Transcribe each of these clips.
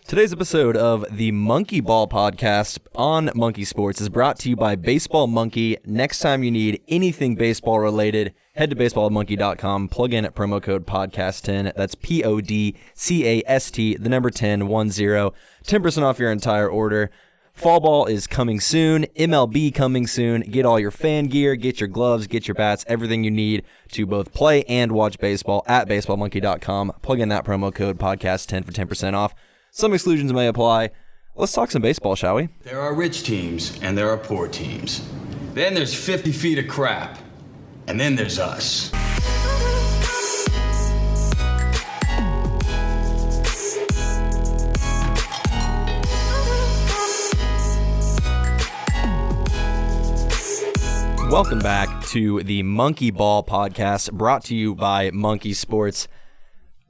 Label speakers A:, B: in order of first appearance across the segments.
A: Today's episode of the Monkeyball podcast on Monkey Sports is brought to you by Baseball Monkey. Next time you need anything baseball related, head to baseballmonkey.com, plug in promo code podcast10. That's PODCAST, the number 10, 10% off your entire order. Fall ball is coming soon, MLB coming soon. Get all your fan gear, get your gloves, get your bats, everything you need to both play and watch baseball at baseballmonkey.com. Plug in that promo code podcast10 for 10% off. Some exclusions may apply. Let's talk some baseball, shall we?
B: There are rich teams and there are poor teams. Then there's 50 feet of crap. And then there's us.
A: Welcome back to the Monkeyball podcast, brought to you by Monkey Sports.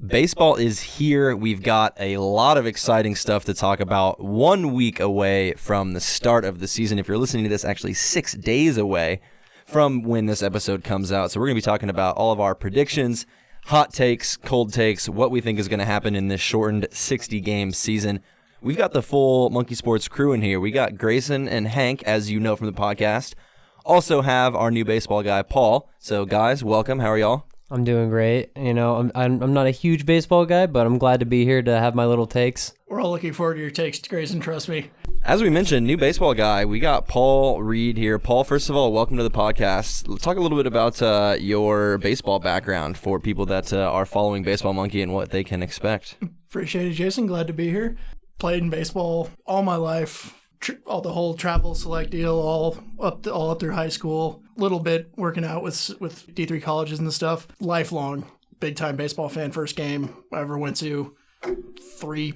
A: Baseball is here. We've got a lot of exciting stuff to talk about. 1 week away from the start of the season. If you're listening to this, actually 6 days away from when this episode comes out. So we're going to be talking about all of our predictions, hot takes, cold takes, what we think is going to happen in this shortened 60-game season. We've got the full Monkey Sports crew in here. We got Grayson and Hank, as you know from the podcast. Also have our new baseball guy, Paul. So guys, welcome. How are y'all?
C: I'm doing great. You know, I'm not a huge baseball guy, but I'm glad to be here to have my little takes.
D: We're all looking forward to your takes, Grayson, trust me.
A: As we mentioned, new baseball guy, we got Paul Reed here. Paul, first of all, welcome to the podcast. Let's talk a little bit about your baseball background for people that are following Baseball Monkey and what they can expect.
D: Appreciate it, Jason. Glad to be here. Played in baseball all my life. All the whole travel select deal, all up through high school. Little bit working out with D3 colleges and stuff. Lifelong big time baseball fan. First game I ever went to, three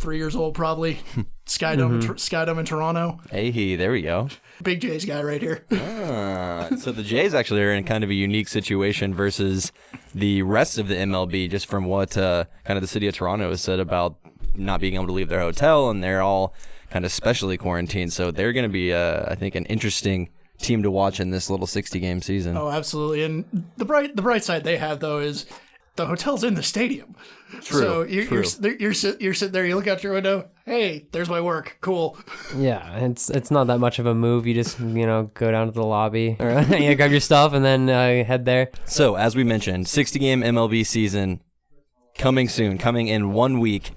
D: years old probably. Skydome in Toronto.
A: Hey, there we go.
D: Big Jays guy right here.
A: So the Jays actually are in kind of a unique situation versus the rest of the MLB, just from what kind of the city of Toronto has said about not being able to leave their hotel, and they're all kind of specially quarantined. So they're going to be, I think, an interesting team to watch in this little 60-game season.
D: Oh, absolutely. And the bright side they have, though, is the hotel's in the stadium.
A: True.
D: So you're sitting there, you look out your window, hey, there's my work. Cool.
C: Yeah, it's not that much of a move. You just, go down to the lobby, or grab your stuff, and then head there.
A: So, as we mentioned, 60-game MLB season coming soon, coming in 1 week.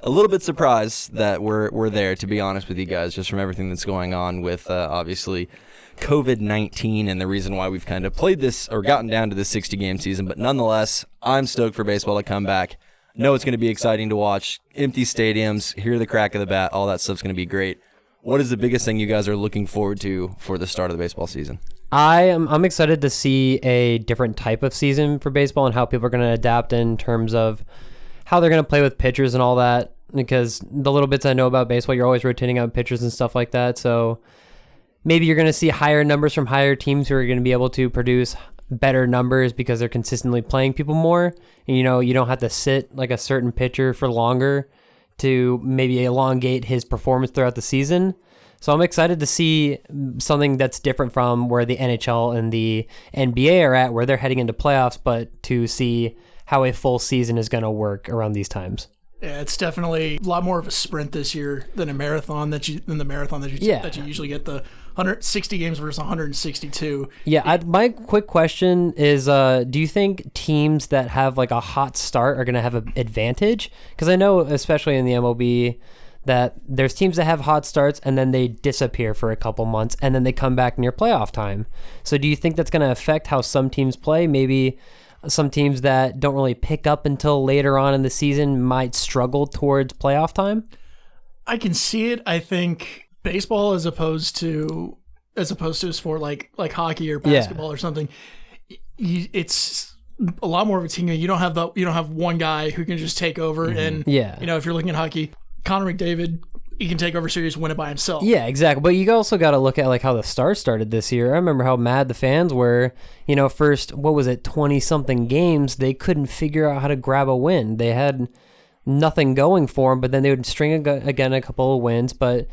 A: A little bit surprised that we're there, to be honest with you guys, just from everything that's going on with, obviously, COVID-19 and the reason why we've kind of played this or gotten down to this 60-game season. But nonetheless, I'm stoked for baseball to come back. Know it's going to be exciting to watch. Empty stadiums, hear the crack of the bat, all that stuff's going to be great. What is the biggest thing you guys are looking forward to for the start of the baseball season?
C: I'm excited to see a different type of season for baseball and how people are going to adapt in terms of how they're going to play with pitchers and all that, because the little bits I know about baseball, you're always rotating out pitchers and stuff like that. So maybe you're going to see higher numbers from higher teams who are going to be able to produce better numbers because they're consistently playing people more. And, you don't have to sit like a certain pitcher for longer to maybe elongate his performance throughout the season. So I'm excited to see something that's different from where the NHL and the NBA are at, where they're heading into playoffs, but to see how a full season is going to work around these times.
D: Yeah, it's definitely a lot more of a sprint this year than the marathon that you usually get, the 160 games versus 162.
C: Yeah, my quick question is, do you think teams that have like a hot start are going to have an advantage? Because I know, especially in the MLB, that there's teams that have hot starts and then they disappear for a couple months and then they come back near playoff time. So do you think that's going to affect how some teams play? Maybe some teams that don't really pick up until later on in the season might struggle towards playoff time?
D: I can see it. I think baseball, as opposed to a sport like hockey or basketball or something, it's a lot more of a team. You don't have one guy who can just take over. And if you're looking at hockey, Connor McDavid, he can take over series, win it by himself.
C: Yeah, exactly. But you also got to look at like how the Stars started this year. I remember how mad the fans were. First, 20-something games, they couldn't figure out how to grab a win. They had nothing going for them, but then they would string again a couple of wins. But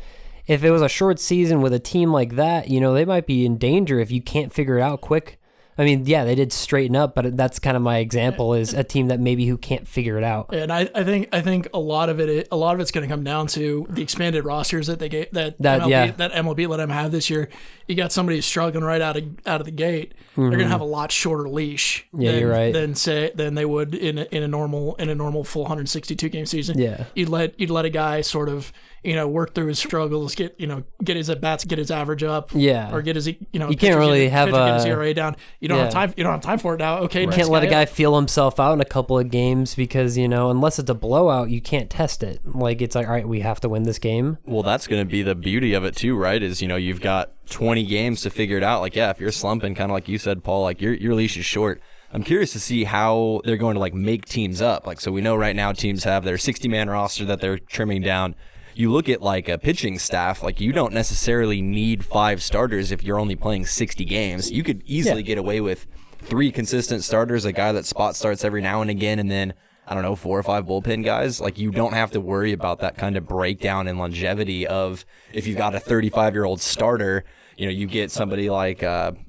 C: if it was a short season with a team like that, they might be in danger if you can't figure it out quick I mean, yeah, they did straighten up, but that's kind of my example is a team that maybe who can't figure it out.
D: And I think a lot of it's going to come down to the expanded rosters that they get that MLB let them have this year. You got somebody who's struggling right out of the gate. They're going to have a lot shorter leash.
C: Yeah, you're right.
D: Than they would in a normal full 162 game season.
C: Yeah,
D: you'd let a guy sort of work through his struggles, get his at bats, get his average up.
C: Yeah,
D: or get his
C: you can't really have
D: get his ERA down. You don't have time. You don't have time for it now. Okay,
C: you can't let a guy feel himself out in a couple of games because unless it's a blowout, you can't test it. Like it's like, all right, we have to win this game.
A: Well, that's going to be the beauty of it too, right? Is you've got 20 games to figure it out. Like if you're slumping, kind of like you said, Paul, like your leash is short. I'm curious to see how they're going to like make teams up. Like so, we know right now teams have their 60-man roster that they're trimming down. You look at like a pitching staff, like you don't necessarily need 5 starters if you're only playing 60 games. You could easily get away with 3 consistent starters, a guy that spot starts every now and again, and then, 4 or 5 bullpen guys. Like you don't have to worry about that kind of breakdown and longevity of if you've got a 35-year-old starter, you get somebody like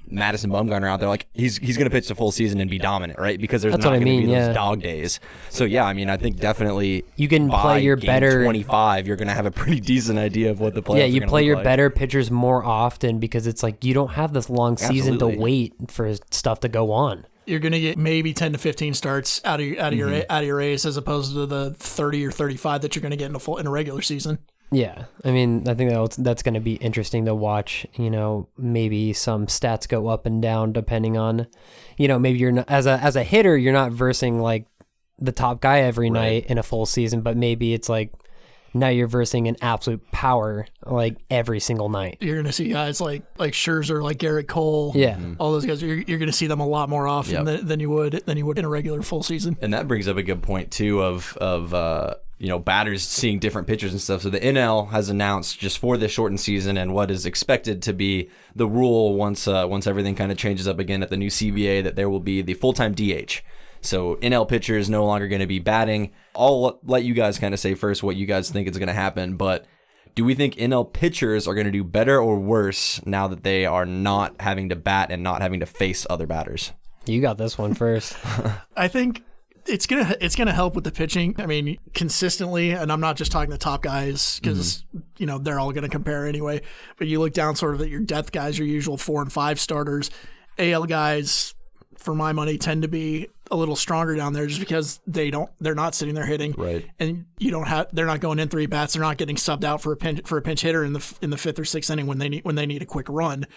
A: Madison Bumgarner out there, like he's going to pitch the full season and be dominant, right? Because there's not going to be those dog days. So yeah, I think definitely
C: you can play your better
A: 25. You're going to have a pretty decent idea of what the playoffs.
C: Yeah, you play your better pitchers more often because it's like you don't have this long season to wait for stuff to go on.
D: You're going to get maybe 10 to 15 starts out of your ace as opposed to the 30 or 35 that you're going to get in a regular season.
C: Yeah, I think that's going to be interesting to watch. Maybe some stats go up and down depending on, maybe you're not, as a hitter, you're not versing like the top guy every night in a full season, but maybe it's like now you're versing an absolute power like every single night.
D: You're going to see guys like Scherzer, like Garrett Cole, all those guys. You're going to see them a lot more often than you would in a regular full season.
A: And that brings up a good point too of batters seeing different pitchers and stuff. So the NL has announced just for this shortened season and what is expected to be the rule once everything kind of changes up again at the new CBA, that there will be the full-time DH. So NL pitcher is no longer going to be batting. I'll let you guys kind of say first what you guys think is going to happen, but do we think NL pitchers are going to do better or worse now that they are not having to bat and not having to face other batters?
C: You got this one first.
D: I think it's gonna help with the pitching. I mean, consistently, and I'm not just talking the top guys because they're all gonna compare anyway. But you look down sort of at your depth guys, your usual 4 and 5 starters. AL guys, for my money, tend to be a little stronger down there just because they're not sitting there hitting,
A: right?
D: And they're not going in 3 bats. They're not getting subbed out for a pinch hitter in the 5th or 6th inning when they need a quick run.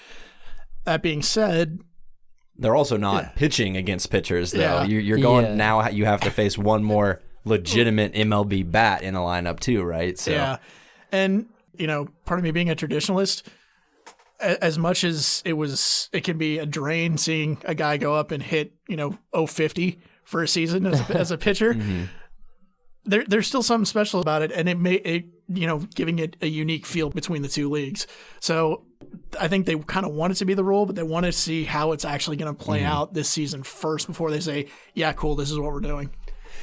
D: That being said,
A: they're also not pitching against pitchers, though. You're going now. You have to face one more legitimate MLB bat in a lineup too, right? So.
D: Yeah, and part of me being a traditionalist, as much as it can be a drain seeing a guy go up and hit 050 for a season as a pitcher. There's still something special about it, and giving it a unique feel between the 2 leagues. So I think they kind of want it to be the rule, but they want to see how it's actually going to play out this season first before they say, yeah, cool, this is what we're doing.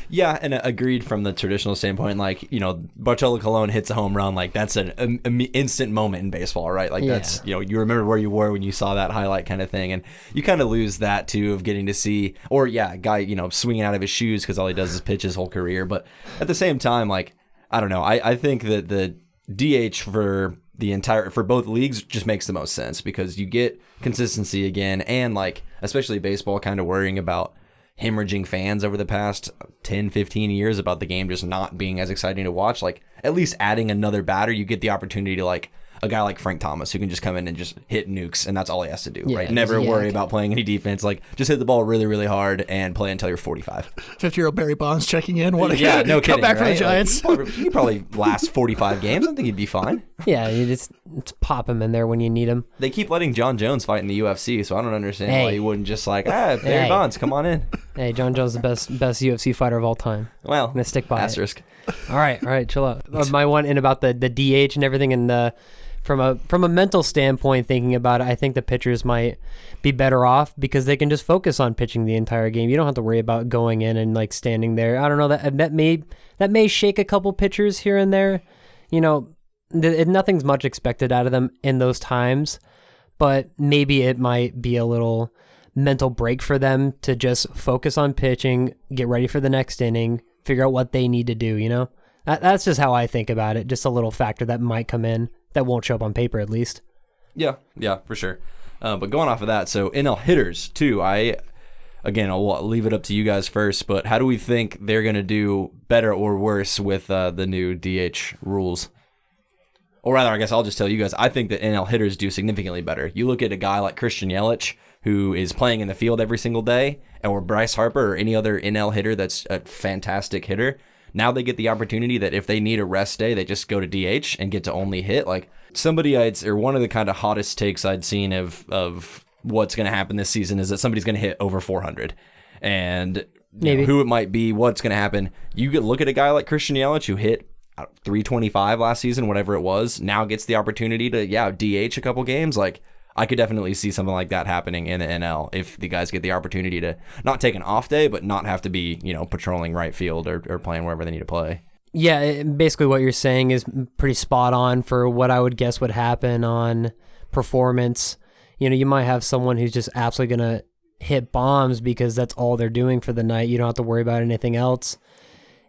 A: Yeah, and agreed from the traditional standpoint. Like, Bartolo Colon hits a home run. Like, that's an instant moment in baseball, right? Like, that's, you remember where you were when you saw that highlight kind of thing. And you kind of lose that, too, of getting to see, or, a guy, swinging out of his shoes because all he does is pitch his whole career. But at the same time, like, I don't know. I think that the DH for both leagues just makes the most sense because you get consistency again. And, like, especially baseball kind of worrying about hemorrhaging fans over the past 10, 15 years about the game just not being as exciting to watch. Like, at least adding another batter, you get the opportunity to, like, a guy like Frank Thomas who can just come in and just hit nukes, and that's all he has to do, right? Never worry about playing any defense. Like, just hit the ball really, really hard and play until you're 45.
D: 50-year-old Barry Bonds checking in.
A: No
D: kidding. Come back from the Giants.
A: Like, he probably last 45 games. I think he'd be fine.
C: Yeah, you just pop him in there when you need him.
A: They keep letting John Jones fight in the UFC, so I don't understand why he wouldn't just Barry Bonds, come on in. Hey,
C: John Jones is the best UFC fighter of all time.
A: Well,
C: I'm gonna stick by
A: asterisk.
C: All right, chill out. My one in about the DH and everything, and from a mental standpoint, thinking about it, I think the pitchers might be better off because they can just focus on pitching the entire game. You don't have to worry about going in and like standing there. I don't know, that may shake a couple pitchers here and there. Nothing's much expected out of them in those times, but maybe it might be a little mental break for them to just focus on pitching, get ready for the next inning, figure out what they need to do, you know? That's just how I think about it. Just a little factor that might come in that won't show up on paper at least.
A: Yeah, for sure. But going off of that, so NL hitters too, I'll leave it up to you guys first, but how do we think they're going to do better or worse with the new DH rules? Or rather, I guess I'll just tell you guys, I think that NL hitters do significantly better. You look at a guy like Christian Yelich, who is playing in the field every single day, or Bryce Harper or any other NL hitter that's a fantastic hitter. Now they get the opportunity that if they need a rest day, they just go to DH and get to only hit. Like one of the kind of hottest takes I'd seen of what's going to happen this season is that somebody's going to hit over 400. And
C: maybe
A: who it might be, what's going to happen. You could look at a guy like Christian Yelich who hit 325 last season, whatever it was, now gets the opportunity to DH a couple games. Like, I could definitely see something like that happening in the NL if the guys get the opportunity to not take an off day, but not have to be, patrolling right field or playing wherever they need to play.
C: Yeah, basically what you're saying is pretty spot on for what I would guess would happen on performance. You might have someone who's just absolutely going to hit bombs because that's all they're doing for the night. You don't have to worry about anything else.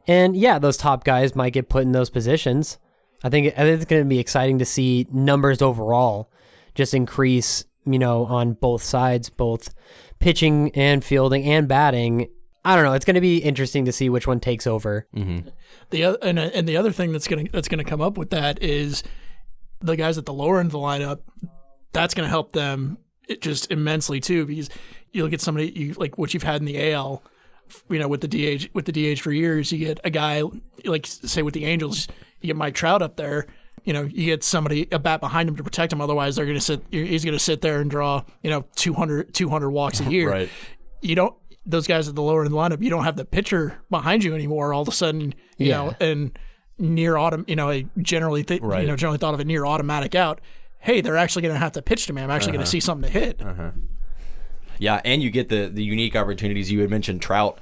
C: And yeah, those top guys might get put in those positions. I think it's going to be exciting to see numbers overall just increase, on both sides, both pitching and fielding and batting. I don't know. It's going to be interesting to see which one takes over.
A: Mm-hmm.
D: The other thing that's going to come up with that is the guys at the lower end of the lineup. That's going to help them just immensely too, because you look at somebody like what you've had in the AL. With the DH for years, you get a guy like, say, with the Angels, you get Mike Trout up there. You get a bat behind him to protect him. Otherwise, he's going to sit there and draw 200 walks a year.
A: Right.
D: Those guys at the lower end of the lineup, you don't have the pitcher behind you anymore. All of a sudden, and near generally thought of a near automatic out. Hey, they're actually going to have to pitch to me. I'm actually going to see something to hit.
A: Yeah, and you get the unique opportunities. You had mentioned Trout,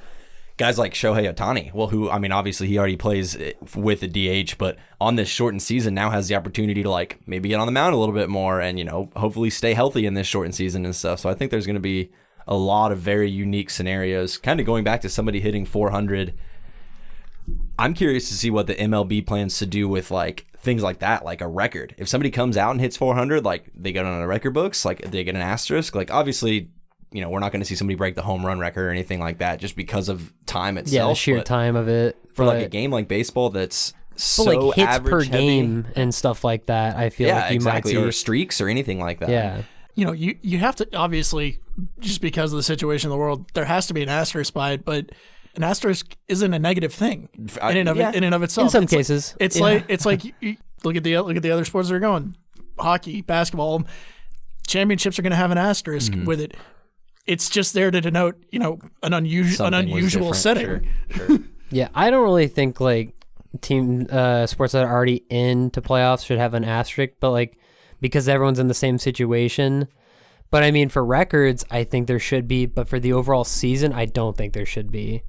A: guys like Shohei Ohtani, who, obviously he already plays with the DH, but on this shortened season now has the opportunity to maybe get on the mound a little bit more and, hopefully stay healthy in this shortened season and stuff. So I think there's going to be a lot of very unique scenarios. Kind of going back to somebody hitting 400, I'm curious to see what the MLB plans to do with things like that, like a record. If somebody comes out and hits 400, they get on the record books, they get an asterisk. Obviously, we're not going to see somebody break the home run record or anything like that just because of time itself.
C: Yeah, the sheer time of it.
A: For a game like baseball that's so
C: hits
A: average
C: per
A: heavy,
C: game and stuff like that, I feel like you
A: exactly.
C: might see.
A: Or streaks or anything like that.
C: Yeah.
D: You have to, obviously, just because of the situation in the world, there has to be an asterisk by it, but an asterisk isn't a negative thing in and of itself.
C: In some cases.
D: It's like you look at the other sports that are going. Hockey, basketball, championships are going to have an asterisk with it. It's just there to denote, an unusual setting.
A: Sure.
C: Yeah, I don't really think team sports that are already into playoffs should have an asterisk, but because everyone's in the same situation. But I mean, for records, I think there should be, but for the overall season, I don't think there should be.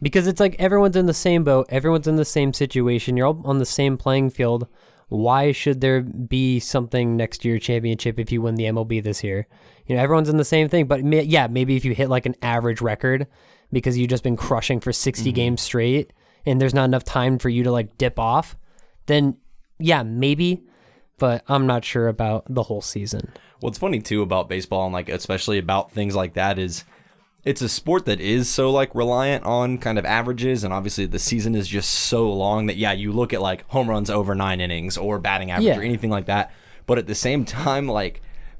C: Because it's everyone's in the same boat, everyone's in the same situation, you're all on the same playing field. Why should there be something next to your championship if you win the MLB this year? Everyone's in the same thing, but maybe if you hit an average record because you've just been crushing for 60 games straight and there's not enough time for you to dip off, then maybe, but I'm not sure about the whole season.
A: What's funny too about baseball and especially about things like that is it's a sport that is so reliant on kind of averages, and obviously the season is just so long that you look at home runs over 9 innings or batting average or anything like that, but at the same time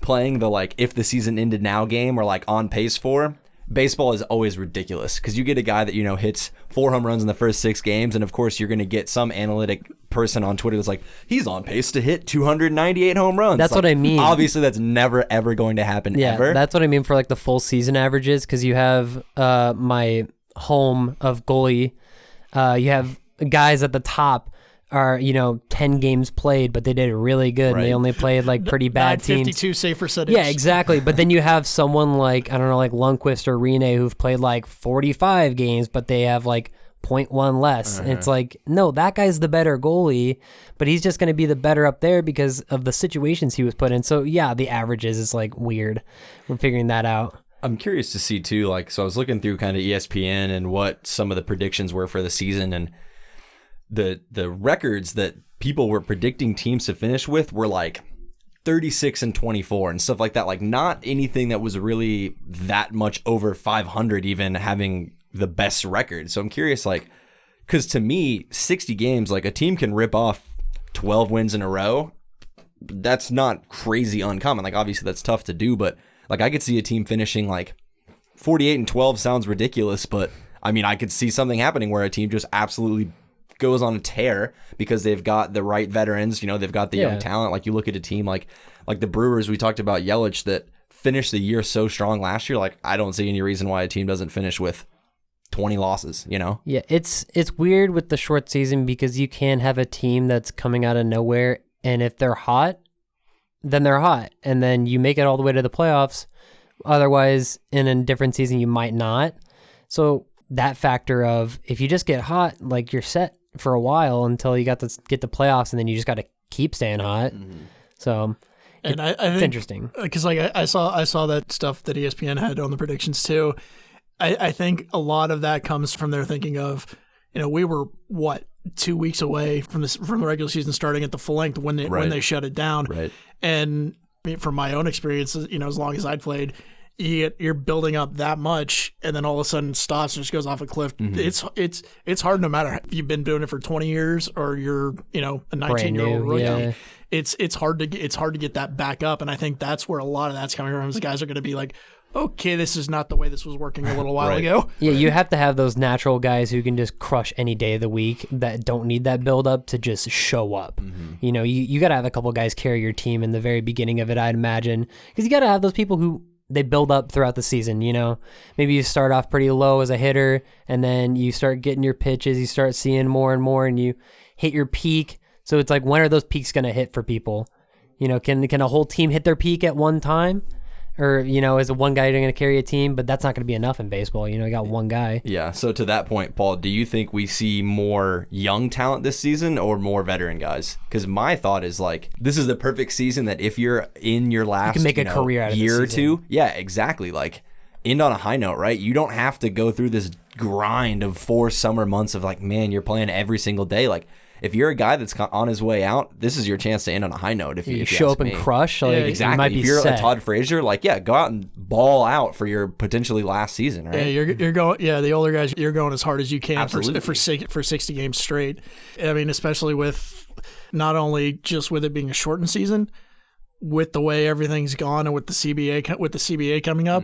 A: playing the if the season ended now game or on pace for, baseball is always ridiculous because you get a guy that hits 4 home runs in the first 6 games, and of course you're going to get some analytic person on Twitter that's he's on pace to hit 298 home runs.
C: That's what I mean.
A: Obviously that's never ever going to happen ever.
C: That's what I mean for the full season averages, because you have my home of goalie, you have guys at the top are 10 games played, but they did really good.
A: Right.
C: And they only played pretty bad teams.
D: 52 save percentage.
C: Yeah, exactly. But then you have someone Lundqvist or Rene who've played 45 games, but they have 0.1 less. And it's no, that guy's the better goalie, but he's just going to be the better up there because of the situations he was put in. So yeah, the averages is weird. We're figuring that out.
A: I'm curious to see too, like, so I was looking through kind of ESPN and what some of the predictions were for the season, and the records that people were predicting teams to finish with were like 36-24 and stuff like that. Like, not anything that was really that much over 500 even having the best record. So I'm curious, like, because to me, 60 games, like, a team can rip off 12 wins in a row. That's not crazy uncommon. Like, obviously that's tough to do, but like, I could see a team finishing like 48-12 sounds ridiculous, but I mean, I could see something happening where a team just absolutely goes on a tear because they've got the right veterans, they've got the young talent. Like, you look at a team like the Brewers, we talked about Yelich, that finished the year so strong last year. Like, I don't see any reason why a team doesn't finish with 20 losses,
C: Yeah, it's weird with the short season because you can have a team that's coming out of nowhere, and if they're hot, then they're hot, and then you make it all the way to the playoffs. Otherwise, in a different season, you might not. So that factor of, if you just get hot, like, you're set for a while until you got to get the playoffs, and then you just got to keep staying hot. So
D: and I think
C: it's interesting
D: because, like, I saw that stuff that ESPN had on the predictions too. I think a lot of that comes from their thinking of, we were 2 weeks away from the regular season starting at the full length when they shut it down.
A: Right.
D: And from my own experience, as long as I'd played, you're building up that much, and then all of a sudden it stops and just goes off a cliff. It's hard, no matter if you've been doing it for 20 years or you're a 19-year-old rookie. Yeah. It's hard to get that back up, and I think that's where a lot of that's coming from. Is the guys are going to be like, okay, this is not the way this was working a little while ago.
C: Yeah, you have to have those natural guys who can just crush any day of the week that don't need that build up to just show up. You got to have a couple guys carry your team in the very beginning of it, I'd imagine, because you got to have those people who they build up throughout the season. Maybe you start off pretty low as a hitter, and then you start getting your pitches, you start seeing more and more, and you hit your peak. So it's like, when are those peaks going to hit for people? Can a whole team hit their peak at one time? Or, is one guy going to carry a team? But that's not going to be enough in baseball. You got one guy.
A: Yeah. So to that point, Paul, do you think we see more young talent this season or more veteran guys? Because my thought is, like, this is the perfect season that if you're in your last
C: you can make a career out of
A: year or
C: season.
A: two. Yeah, exactly. Like, end on a high note, right? You don't have to go through this grind of 4 summer months of, like, man, you're playing every single day. Like, if you're a guy that's on his way out, this is your chance to end on a high note. If you
C: show up and crush, like,
A: exactly.
C: You might be
A: if you're
C: set.
A: a Todd Frazier, like, go out and ball out for your potentially last season, right?
D: Yeah, you're going. Yeah, the older guys, you're going as hard as you can for 60 games straight. I mean, especially with not only just with it being a shortened season, with the way everything's gone, and with the CBA coming up,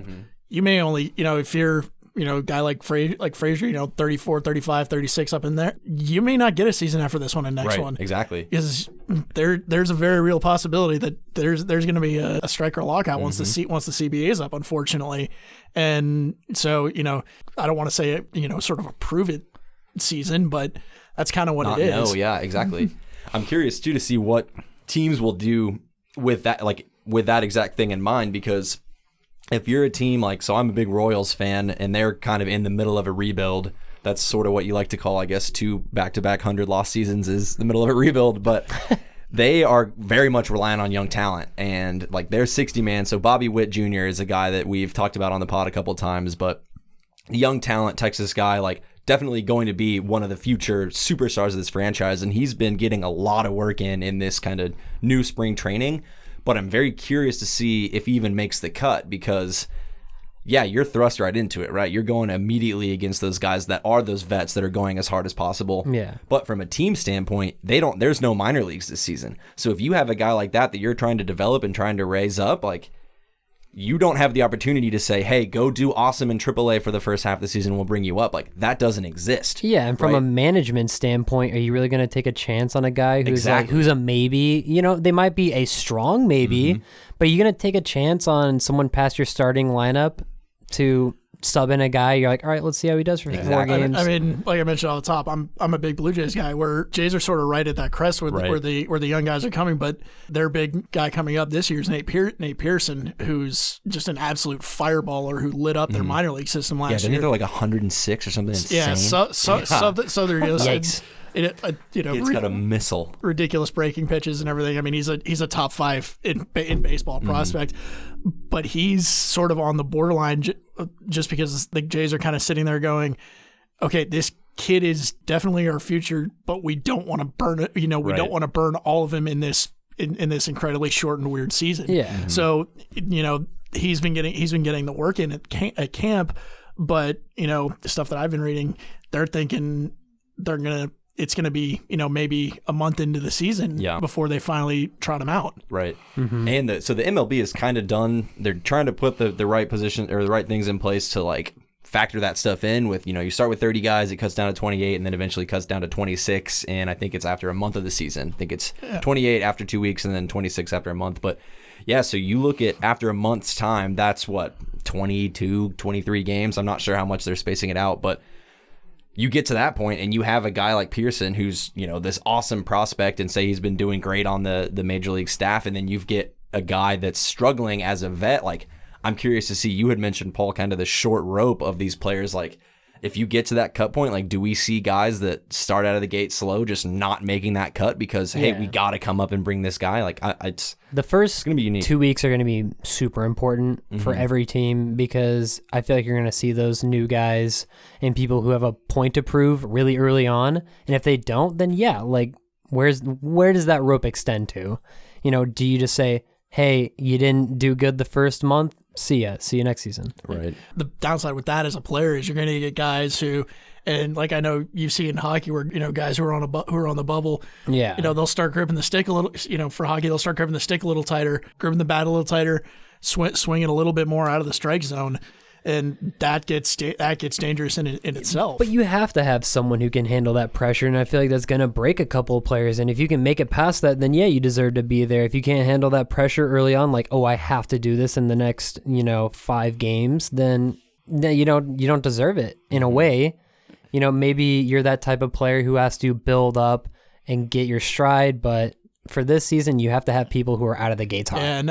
D: you may only, if you're a guy like Frazier, 34, 35, 36 up in there, you may not get a season after this one and next one.
A: Exactly.
D: Because there's a very real possibility that there's going to be a strike or lockout once the CBA is up, unfortunately. And so, I don't want to say it, sort of a prove it season, but that's kind of what it is.
A: No, yeah, exactly. I'm curious too to see what teams will do with that, like, with that exact thing in mind, because if you're a team like, so I'm a big Royals fan, and they're kind of in the middle of a rebuild. That's sort of what you like to call, I guess, 2 back-to-back 100-loss seasons is the middle of a rebuild. But they are very much relying on young talent, and like, they're 60-man. So Bobby Whitt Jr. is a guy that we've talked about on the pod a couple of times, but young talent, Texas guy, like, definitely going to be one of the future superstars of this franchise, and he's been getting a lot of work in this kind of new spring training. But I'm very curious to see if he even makes the cut, because, yeah, you're thrust right into it, right? You're going immediately against those guys that are those vets that are going as hard as possible.
C: Yeah.
A: But from a team standpoint, there's no minor leagues this season. So if you have a guy like that you're trying to develop and trying to raise up, like, you don't have the opportunity to say, hey, go do awesome in AAA for the first half of the season, we'll bring you up. Like, that doesn't exist.
C: Yeah, and from
A: right?
C: a management standpoint, are you really going to take a chance on a guy who's who's a maybe? They might be a strong maybe, but you're going to take a chance on someone past your starting lineup to sub in a guy? You're like, all right, let's see how he does for 4 games.
D: I mean, like I mentioned off the top, I'm a big Blue Jays guy, where Jays are sort of right at that crest where the young guys are coming, but their big guy coming up this year is Nate Pearson, who's just an absolute fireballer who lit up their minor league system last year.
A: Yeah, they're like 106 or something insane.
D: Yeah, so there it is.
C: Yikes.
A: It's got a missile.
D: Ridiculous breaking pitches and everything. I mean, he's a top 5 in baseball prospect, but he's sort of on the borderline just because the Jays are kind of sitting there going, okay, this kid is definitely our future, but we don't want to burn it. We don't want to burn all of him in this incredibly short and weird season.
C: Yeah.
A: Mm-hmm.
D: So he's been getting the work in at camp, but the stuff that I've been reading, they're thinking it's gonna be maybe a month into the season before they finally trot him out.
A: Right. Mm-hmm. And so the MLB is kind of done. They're trying to put the right position or the right things in place to like factor that stuff in with, you start with 30 guys, it cuts down to 28 and then eventually cuts down to 26. And I think it's after a month of the season. I think it's 28 after 2 weeks and then 26 after a month. But yeah, so you look at after a month's time, that's what, 22, 23 games. I'm not sure how much they're spacing it out, but you get to that point and you have a guy like Pearson who's, this awesome prospect and say he's been doing great on the major league staff. And then you get a guy that's struggling as a vet. Like, I'm curious to see, you had mentioned, Paul, kind of the short rope of these players. Like, if you get to that cut point, like, do we see guys that start out of the gate slow just not making that cut because, hey, we got to come up and bring this guy? Like,
C: the first
A: it's gonna be unique.
C: 2 weeks are going to be super important for every team because I feel like you're going to see those new guys and people who have a point to prove really early on. And if they don't, then where does that rope extend to? Do you just say, hey, you didn't do good the first month? See you next season.
A: Right.
D: The downside with that as a player is you're going to get guys who, and like I know you see in hockey where guys who are on the bubble, they'll start gripping the stick a little. For hockey, they'll start gripping the stick a little tighter, gripping the bat a little tighter, swinging a little bit more out of the strike zone. And that gets dangerous in itself.
C: But you have to have someone who can handle that pressure, and I feel like that's going to break a couple of players. And if you can make it past that, then you deserve to be there. If you can't handle that pressure early on, like, I have to do this in the next 5 games, then you don't deserve it in a way. Maybe you're that type of player who has to build up and get your stride, but for this season, you have to have people who are out of the gates hot.
D: Yeah, and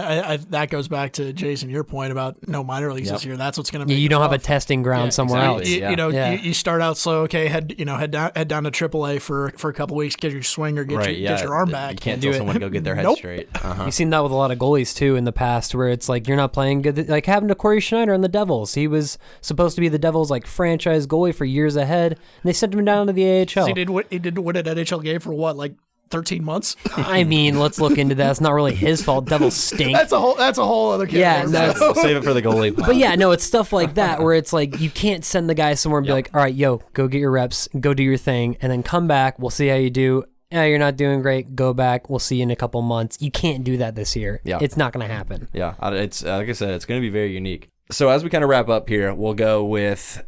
D: that goes back to, Jason, your point about no minor leagues this year. That's what's going to make
C: you don't have a testing ground somewhere else.
D: You start out slow. Okay, head down to AAA for a couple weeks, get your swing or get your arm back.
A: You can't tell someone to go get their head straight.
C: You've seen that with a lot of goalies too in the past, where it's like you're not playing good. Like happened to Corey Schneider on the Devils. He was supposed to be the Devils' franchise goalie for years ahead, and they sent him down to the AHL.
D: He did win an NHL game for what, 13 months?
C: I mean, let's look into that. It's not really his fault. Devils stink.
D: That's a whole other case.
C: Yeah,
A: save it for the goalie.
C: But it's stuff like that where it's like you can't send the guy somewhere and be like, all right, go get your reps, go do your thing, and then come back. We'll see how you do. Yeah, you're not doing great. Go back. We'll see you in a couple months. You can't do that this year. Yeah. It's not going to happen.
A: Yeah, it's like I said, it's going to be very unique. So as we kind of wrap up here, we'll go with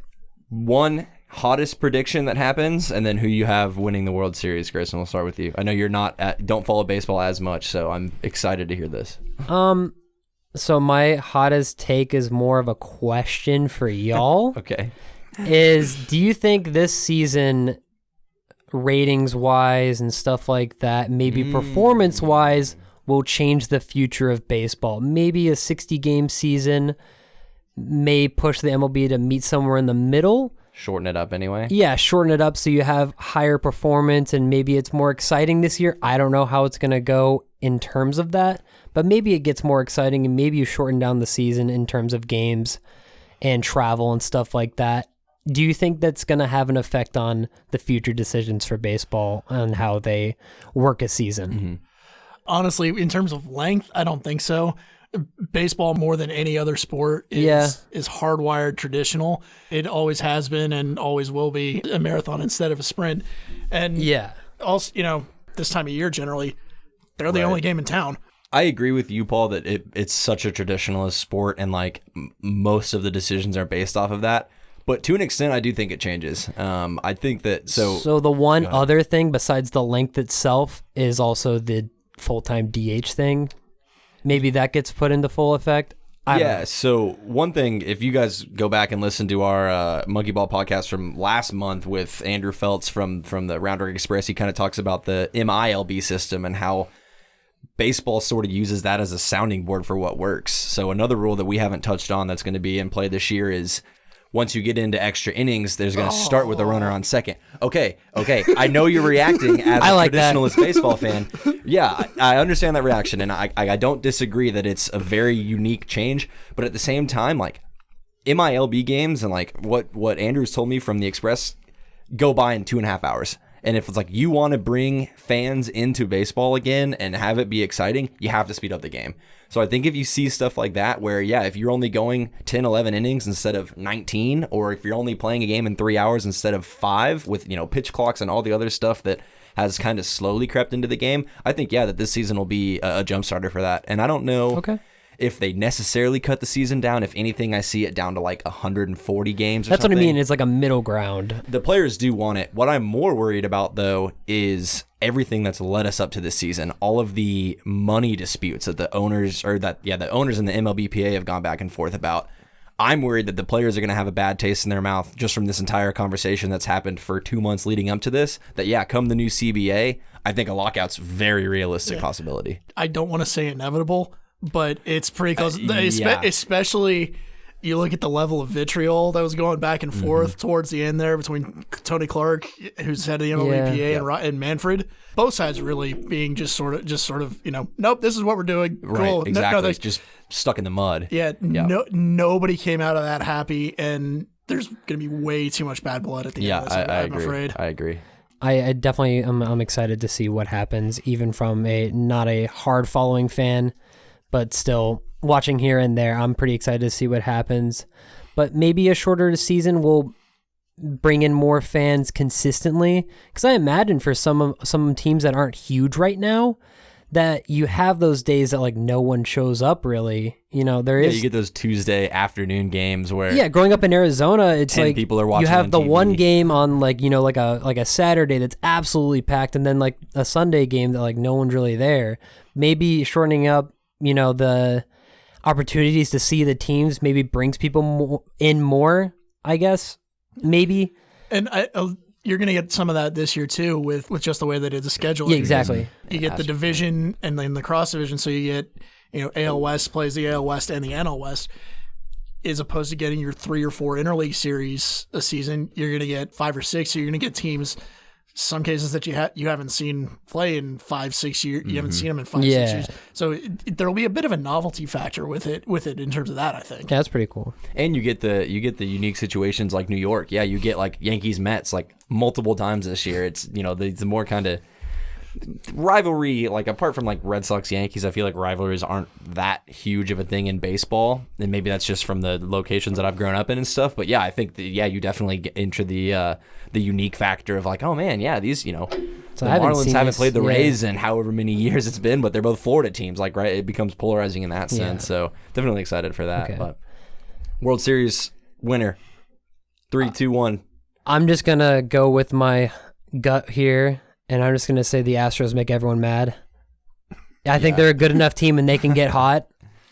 A: one hottest prediction that happens, and then who you have winning the World Series. Grayson, we'll start with you. I know you're don't follow baseball as much, so I'm excited to hear this.
C: So my hottest take is more of a question for y'all.
A: Okay.
C: Do you think this season, ratings-wise and stuff like that, maybe performance-wise, will change the future of baseball? Maybe a 60-game season may push the MLB to meet somewhere in the middle.
A: Shorten it up anyway.
C: Yeah, shorten it up so you have higher performance and maybe it's more exciting this year. I don't know how it's going to go in terms of that, but maybe it gets more exciting and maybe you shorten down the season in terms of games and travel and stuff like that. Do you think that's going to have an effect on the future decisions for baseball and how they work a season?
A: Mm-hmm.
D: Honestly, in terms of length, I don't think so. Baseball, more than any other sport, is hardwired traditional. It always has been and always will be a marathon instead of a sprint. And also, this time of year, generally, they're the only game in town.
A: I agree with you, Paul, that it's such a traditionalist sport, and most of the decisions are based off of that. But to an extent, I do think it changes. I think that So
C: the one other thing besides the length itself is also the full-time DH thing. Maybe that gets put into full effect. I don't know.
A: So one thing, if you guys go back and listen to our Monkeyball podcast from last month with Andrew Feltz from the Rounders Express, he kind of talks about the MILB system and how baseball sort of uses that as a sounding board for what works. So another rule that we haven't touched on that's going to be in play this year is once you get into extra innings, there's going to start with a runner on second. Okay. I know you're reacting as a traditionalist baseball fan. Yeah, I understand that reaction, and I don't disagree that it's a very unique change. But at the same time, like MILB games and like what Andrews told me from the Express go by in 2.5 hours. And if it's like you want to bring fans into baseball again and have it be exciting, you have to speed up the game. So I think if you see stuff like that where, yeah, if you're only going 10, 11 innings instead of 19, or if you're only playing a game in 3 hours instead of 5 with, pitch clocks and all the other stuff that has kind of slowly crept into the game, I think, yeah, that this season will be a jump starter for that. And I don't know if they necessarily cut the season down. If anything, I see it down to like 140 games or
C: That's
A: something.
C: what I mean. It's like a middle ground.
A: The players do want it. What I'm more worried about, though, is everything that's led us up to this season. All of the money disputes that the owners and the MLBPA have gone back and forth about. I'm worried that the players are going to have a bad taste in their mouth just from this entire conversation that's happened for 2 months leading up to this. That, yeah, come the new CBA, I think a lockout's very realistic possibility.
D: I don't want to say inevitable, but it's pretty close. Especially, you look at the level of vitriol that was going back and forth towards the end there between Tony Clark, who's head of the MLBPA, and Manfred. Both sides really being just sort of, nope, this is what we're doing.
A: Right,
D: cool.
A: exactly.
D: No,
A: just stuck in the mud.
D: Yeah, nobody came out of that happy, and there's going to be way too much bad blood at the end of this, I'm afraid.
A: I agree.
C: I definitely I'm excited to see what happens, even from not a hard following fan, but still watching here and there. I'm pretty excited to see what happens. But maybe a shorter season will bring in more fans consistently, because I imagine for some teams that aren't huge right now, that you have those days that like no one shows up really. There is.
A: You get those Tuesday afternoon games where
C: growing up in Arizona, it's like
A: people are watching.
C: You have
A: on
C: the
A: TV.
C: one game on like a Saturday that's absolutely packed, and then like a Sunday game that like no one's really there. Maybe shortening up, the opportunities to see the teams maybe brings people in more, I guess. Maybe.
D: And you're going to get some of that this year too with just the way they did the schedule.
C: Yeah, exactly.
D: You get the division and then the cross division, so you get AL West plays the AL West and the NL West, as opposed to getting your 3 or 4 interleague series a season. You're going to get 5 or 6. So you're going to get teams, some cases that you haven't seen play in 5-6 years. You haven't seen them in 5-6 years. So there'll be a bit of a novelty factor with it in terms of that, I think.
C: Yeah, that's pretty cool.
A: And you get the unique situations like New York. Yeah, you get like Yankees Mets like multiple times this year. It's the more kind of rivalry, like apart from like Red Sox Yankees, I feel like rivalries aren't that huge of a thing in baseball, and maybe that's just from the locations that I've grown up in and stuff. But yeah, I think you definitely get into the unique factor of like, oh man, yeah, these the Marlins haven't played the Rays in however many years it's been, but they're both Florida teams, like, right? It becomes polarizing in that sense. So definitely excited for that. But World Series winner, 3-2-1.
C: I'm just gonna go with my gut here, and I'm just going to say the Astros make everyone mad. I think they're a good enough team, and they can get hot.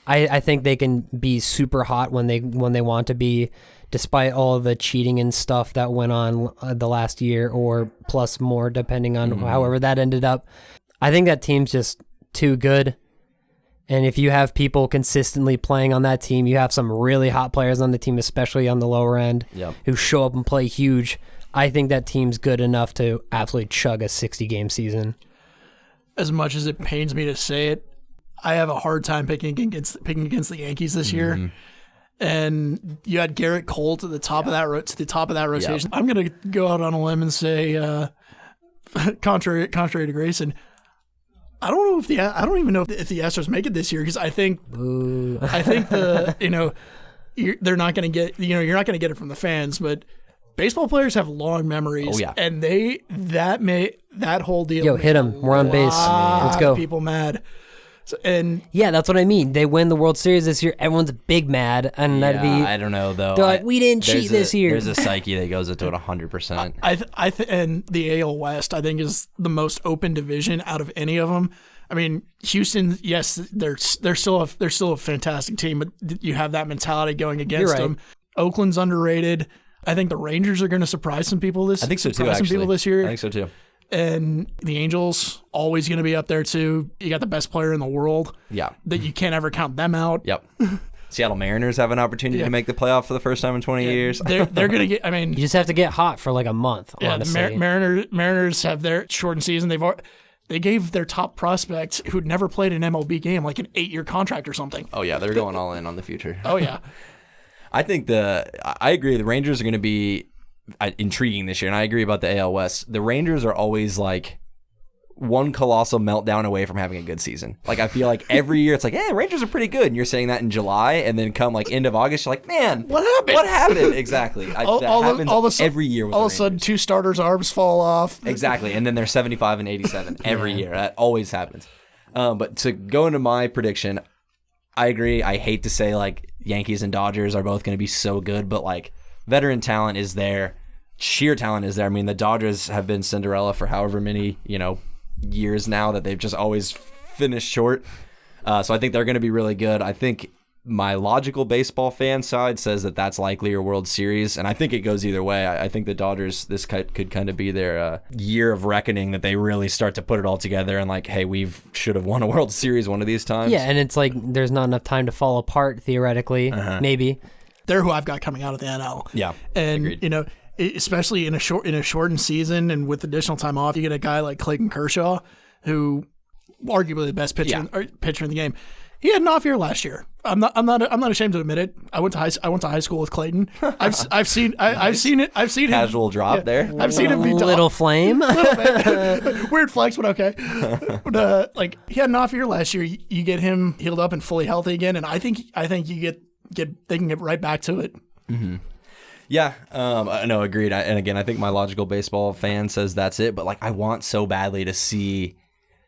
C: I think they can be super hot when they want to be, despite all of the cheating and stuff that went on the last year, or plus more, depending on however that ended up. I think that team's just too good. And if you have people consistently playing on that team, you have some really hot players on the team, especially on the lower end, who show up and play huge. I think that team's good enough to absolutely chug a 60-game season.
D: As much as it pains me to say it, I have a hard time picking against the Yankees this year. And you had Garrett Cole to the top of that rotation. I'm going to go out on a limb and say, contrary to Grayson, I don't even know if the Astros make it this year, because I think they're not going to get you're not going to get it from the fans, but baseball players have long memories, and that whole deal.
C: Yo, hit them. We're on base. Let's go.
D: People mad. So,
C: that's what I mean. They win the World Series this year. Everyone's big mad, and that'd be.
A: I don't know though.
C: They're like, we didn't cheat this year.
A: There's a psyche that goes into it 100%.
D: And the AL West, I think, is the most open division out of any of them. I mean, Houston, yes, they're still a fantastic team, but you have that mentality going against them. Oakland's underrated. I think the Rangers are going to surprise some people this.
A: I think so too.
D: Surprise some people this year.
A: I think so too.
D: And the Angels always going to be up there too. You got the best player in the world.
A: Yeah.
D: That you can't ever count them out.
A: Yep. Seattle Mariners have an opportunity to make the playoff for the first time in 20 years.
D: They're going to get, I mean.
C: You just have to get hot for like a month,
D: Yeah,
C: honestly.
D: the Mariners have their shortened season. They gave their top prospect who'd never played an MLB game like an 8-year contract or something.
A: Oh, yeah, they're going all in on the future.
D: Oh, yeah.
A: I think I agree. The Rangers are going to be intriguing this year, and I agree about the AL West. The Rangers are always like one colossal meltdown away from having a good season. Like, I feel like every year it's like, Rangers are pretty good, and you're saying that in July, and then come like end of August, you're like, man,
D: what happened?
A: What happened? Exactly. Every year.
D: All of a sudden, 2 starters' arms fall off.
A: Exactly, and then they're 75 and 87 every year. That always happens. But to go into my prediction, I agree. I hate to say like Yankees and Dodgers are both going to be so good, but like veteran talent is there, sheer talent is there. I mean, the Dodgers have been Cinderella for however many years now that they've just always finished short. So I think they're going to be really good. I think my logical baseball fan side says that that's likely a World Series, and I think it goes either way. I think the Dodgers, this could kind of be their year of reckoning, that they really start to put it all together and like, hey, should have won a World Series one of these times.
C: Yeah, and it's like there's not enough time to fall apart theoretically, maybe.
D: They're who I've got coming out of the NL.
A: Yeah,
D: and
A: agreed.
D: Especially in a shortened season and with additional time off, you get a guy like Clayton Kershaw, who arguably the best pitcher in the game. He had an off year last year. I'm not ashamed to admit it. I went to high school with Clayton. I've seen it. I've seen
A: casual drop there.
D: I've seen him be
C: little flame.
D: Weird flex, but okay. But, like, he had an off year last year. You get him healed up and fully healthy again, and I think you they can get right back to it.
A: Mm-hmm. Yeah, no, agreed. And again, I think my logical baseball fan says that's it. But like, I want so badly to see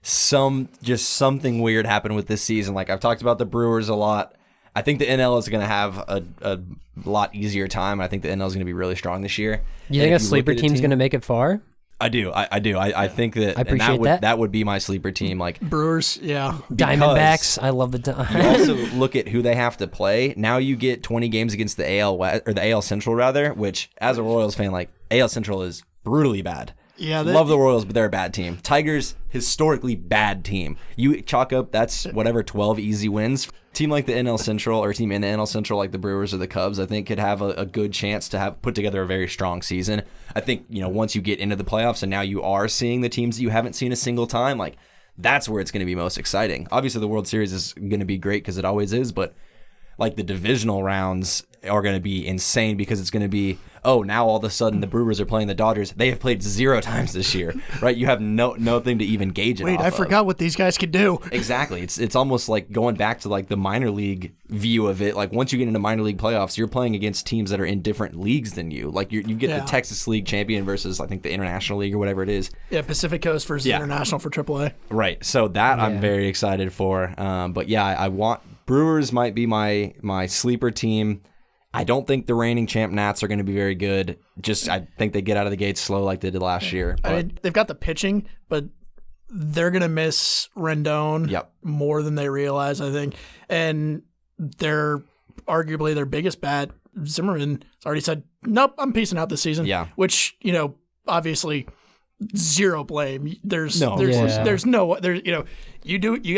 A: something weird happen with this season. Like, I've talked about the Brewers a lot. I think the NL is going to have a lot easier time. I think the NL is going to be really strong this year.
C: You think a sleeper team's going to make it far?
A: I do. I think that.
C: I appreciate
A: that would be my sleeper team. Like
D: Brewers, yeah.
C: Diamondbacks. I love the.
A: You also look at who they have to play. Now you get 20 games against the AL West, or the AL Central rather. Which, as a Royals fan, like AL Central is brutally bad.
D: Yeah,
A: love the Royals, but they're a bad team. Tigers, historically bad team. You chalk up, that's whatever, 12 easy wins. Team like the NL Central, or team in the NL Central like the Brewers or the Cubs, I think could have a good chance to have put together a very strong season. I think, once you get into the playoffs and now you are seeing the teams that you haven't seen a single time, like that's where it's going to be most exciting. Obviously, the World Series is going to be great because it always is, but like the divisional rounds are going to be insane because it's going to be, now all of a sudden the Brewers are playing the Dodgers. They have played 0 times this year, right? You have nothing to even gauge it.
D: Wait, I forgot what these guys could do.
A: Exactly. It's almost like going back to like the minor league view of it. Like once you get into minor league playoffs, you're playing against teams that are in different leagues than you. Like you get the Texas League champion versus I think the International League or whatever it is.
D: Yeah, Pacific Coast versus International for AAA.
A: Right. So that I'm very excited for. But yeah, I want Brewers might be my sleeper team. I don't think the reigning champ Nats are going to be very good. I think they get out of the gates slow like they did last year.
D: I mean, they've got the pitching, but they're going to miss Rendon more than they realize, I think. And they're arguably their biggest bat, Zimmerman, has already said, nope, I'm peacing out this season.
A: Yeah.
D: Which, obviously zero blame. You got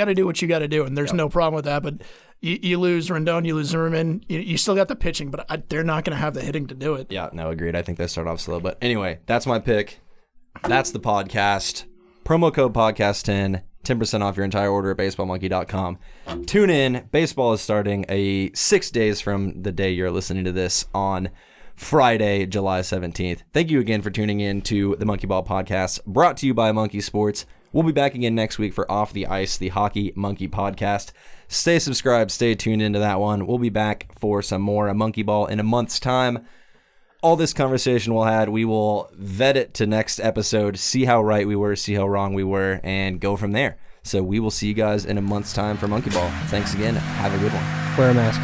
D: to do what you got to do, and there's no problem with that. But you lose Rendon, you lose Zimmerman, you still got the pitching, but they're not going to have the hitting to do it.
A: Yeah, no, agreed. I think they start off slow. But anyway, that's my pick. That's the podcast. Promo code podcast10, 10% off your entire order at baseballmonkey.com. Tune in. Baseball is starting 6 days from the day you're listening to this on Friday, July 17th. Thank you again for tuning in to the Monkeyball podcast, brought to you by Monkey Sports. We'll be back again next week for Off the Ice, the Hockey Monkey podcast. Stay subscribed, stay tuned into that one. We'll be back for some more Monkeyball in a month's time. All this conversation we'll had, we will vet it to next episode, see how right we were, see how wrong we were, and go from there. So we will see you guys in a month's time for Monkeyball. Thanks again. Have a good one.
C: Wear a mask.